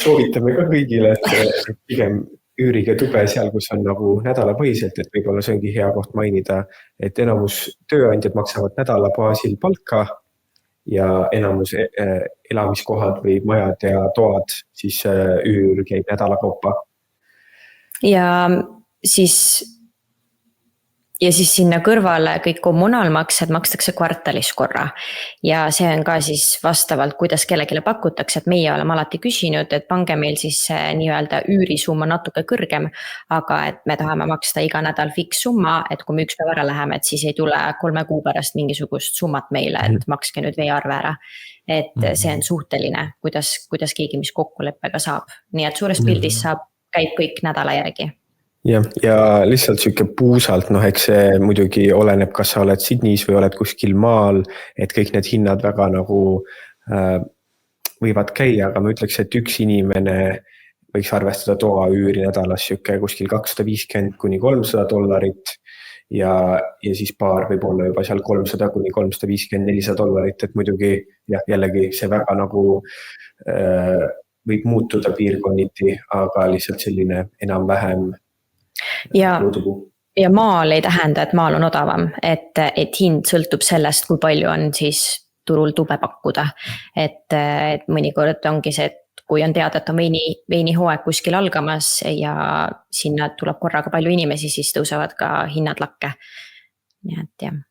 soovitame ka kõigile, et pigem üürige tube seal, kus on nagu nädalapõhiselt, et võib-olla see ongi hea koht mainida, et enamus tööandjad maksavad nädala baasil palka ja enamus elamiskohad või majad ja toad, siis üür käib nädala kaupa. Ja siis sinna kõrvale kõik kommunaalmaksed makstakse kvartalis korra. Ja see on ka siis vastavalt, kuidas kellegile pakutakse, et meie oleme alati küsinud, et pange meil siis nii-öelda üürisumma natuke kõrgem, aga et me tahame maksta iga nädal fikssumma, et kui me üks päev ära läheme, et siis ei tule 3 kuu pärast mingisugust summat meile, et makske nüüd veearve ära. Et see on suhteline, kuidas keegi mis kokkuleppega saab. Nii et suures pildis käib kõik nädala järgi. Ja lihtsalt siuke puusalt, eks see muidugi oleneb, kas sa oled Sydneys või oled kuskil maal, et kõik need hinnad väga nagu võivad käia, aga ma ütleks, et üks inimene võiks arvestada toa üüri nädalas siuke kuskil $250 kuni $300 ja siis paar võib olla juba seal $300 kuni $350, $400, et muidugi jällegi see väga nagu võib muutuda piirkonniti, aga lihtsalt selline enam-vähem ja maal ei tähenda, et maal on odavam, et hind sõltub sellest, kui palju on siis turul tube pakkuda. Et mõnikord ongi see, et kui on teada, et on veinihooaeg kuskil algamas ja sinna tuleb korraga palju inimesi, siis tõusevad ka hinnad lakke. Nii et jah.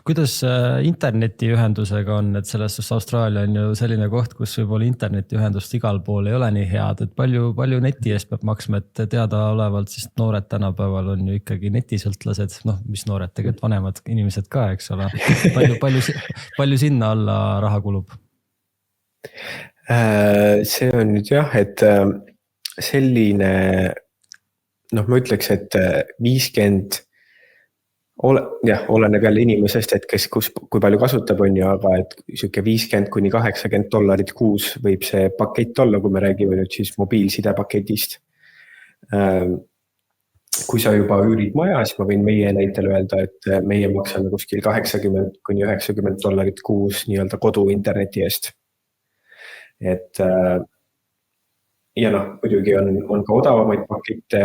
Kuidas internetiühendusega on, et sellest Austraalia on ju selline koht, kus võib-olla internetiühendust igal pool ei ole nii head, et palju neti eest peab maksma, et teadaolevalt siis noored tänapäeval on ju ikkagi netisõltlased, mis noored, tegelikult vanemad inimesed ka, eks ole, palju sinna alla raha kulub? See on nüüd et selline, ma ütleks, et 50 oleneb jälle inimesest, et kui palju kasutab on ju, aga et siuke $50 kuni $80 kuus võib see pakett olla, kui me räägime nüüd siis mobiilsidepaketist. Kui sa juba üürid maja, siis ma võin meie näitel öelda, et meie maksame kuskil $80 kuni $90 kuus nii-öelda kodu interneti eest. Et ja muidugi on ka odavamaid pakette.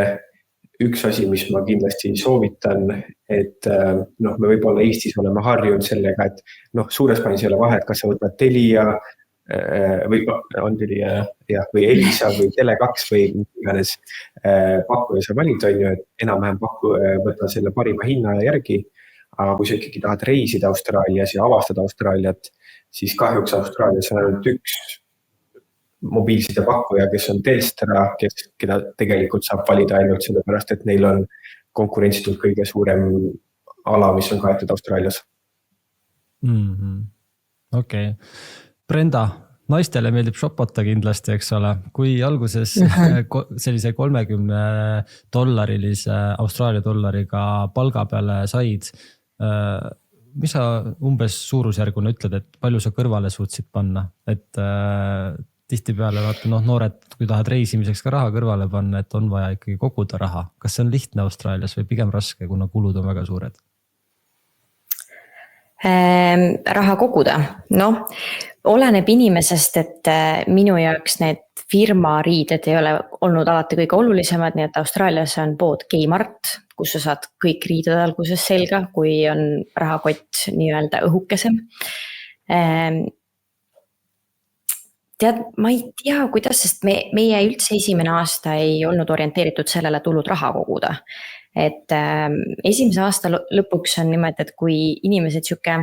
Üks asi, mis ma kindlasti soovitan, et me võib-olla Eestis oleme harjunud sellega, et suures plaanis ei ole vahet, kas sa võtad Telia või on Telia või Elisa või Tele2 või iganes pakkuja sa valid, on ju, et enam-vähem võtta selle parima hinna järgi, aga kui sa ikkagi tahad reisida Austraalias ja avastada Austraaliat, siis kahjuks Austraalias on ainult üks mobiilside pakkuja, kes on Telstra, keda tegelikult saab valida ainult sellepärast, et neil on konkurentsitult kõige suurem ala, mis on kaetud Austraalias. Okei. Brenda, naistele meeldib shopata kindlasti, eks ole. Kui alguses sellise $30 Austraalia dollariga palga peale said, mis sa umbes suurusjärguna ütled, et palju sa kõrvale suutsid panna? Et tihti peale vaata, noored, kui tahad reisimiseks ka raha kõrvale panna, et on vaja ikkagi koguda raha. Kas see on lihtne Austraalias või pigem raske, kuna kulud on väga suured? Raha koguda? Oleneb inimesest, et minu jaoks need firmariided ei ole olnud alati kõige olulisemad, nii et Austraalias on pood Kmart, kus sa saad kõik riided alguses selga, kui on rahakott nii-öelda õhukesem. Tead, ma ei tea, kuidas, sest meie üldse esimene aasta ei olnud orienteeritud sellele tulnud raha koguda. Et esimese aasta lõpuks on niimoodi, et kui inimesed siuke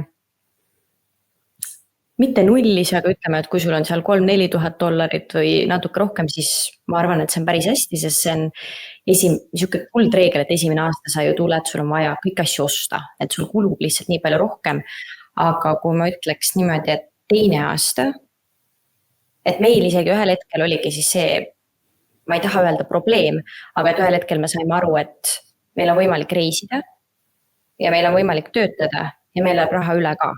mitte nullis, aga ütleme, et kui sul on seal $3,000–4,000 või natuke rohkem, siis ma arvan, et see on päris hästi, sest see on siuke kuldreegel, et esimene aasta sa ju tuled, sul on vaja kõik asju osta, et sul kulub lihtsalt nii palju rohkem. Aga kui ma ütleks niimoodi, et teine aasta, et meil isegi ühel hetkel oligi siis see, ma ei taha öelda probleem, aga et ühel hetkel me saime aru, et meil on võimalik reisida ja meil on võimalik töötada ja meil läheb raha üle ka.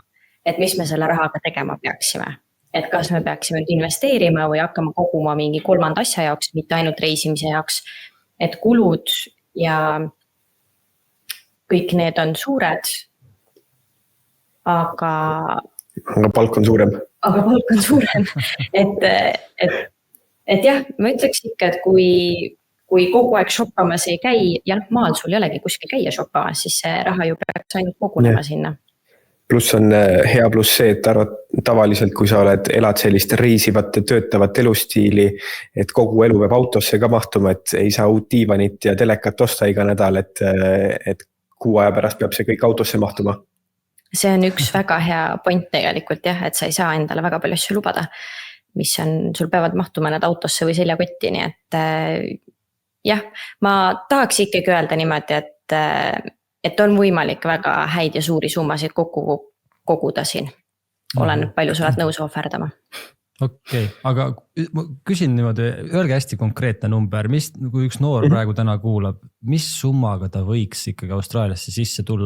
Et mis me selle rahaga tegema peaksime. Et kas me peaksime investeerima või hakkama koguma mingi kolmanda asja jaoks, mitte ainult reisimise jaoks. Et kulud ja kõik need on suured, aga palk on suurem. Et et jah, ma ütleks ikka, et kui kogu aeg shoppamas ei käi ja maal sul ei olegi kuskil käia shoppamas, siis see raha ju peaks ainult kogunema sinna. Pluss on hea pluss see, et tavaliselt, kui sa elad sellist reisivat ja töötavat elustiili, et kogu elu peab autosse ka mahtuma, et ei saa uut diivanit ja telekat osta iga nädal, et kuu aja pärast peab see kõik autosse mahtuma. See on üks väga hea point tegelikult jah, et sa ei saa endale väga palju asju lubada, mis sul peavad mahtuma need autosse või seljakotti, nii et jah, ma tahaks ikkagi öelda niimoodi, et on võimalik väga häid ja suuri summasid koguda siin. Oleneb palju sa oled nõus ohverdama. Okei, aga ma küsin niimoodi, öelge hästi konkreetne number, kui üks noor praegu täna kuulab, mis summaga ta võiks ikkagi Austraaliasse sisse tulla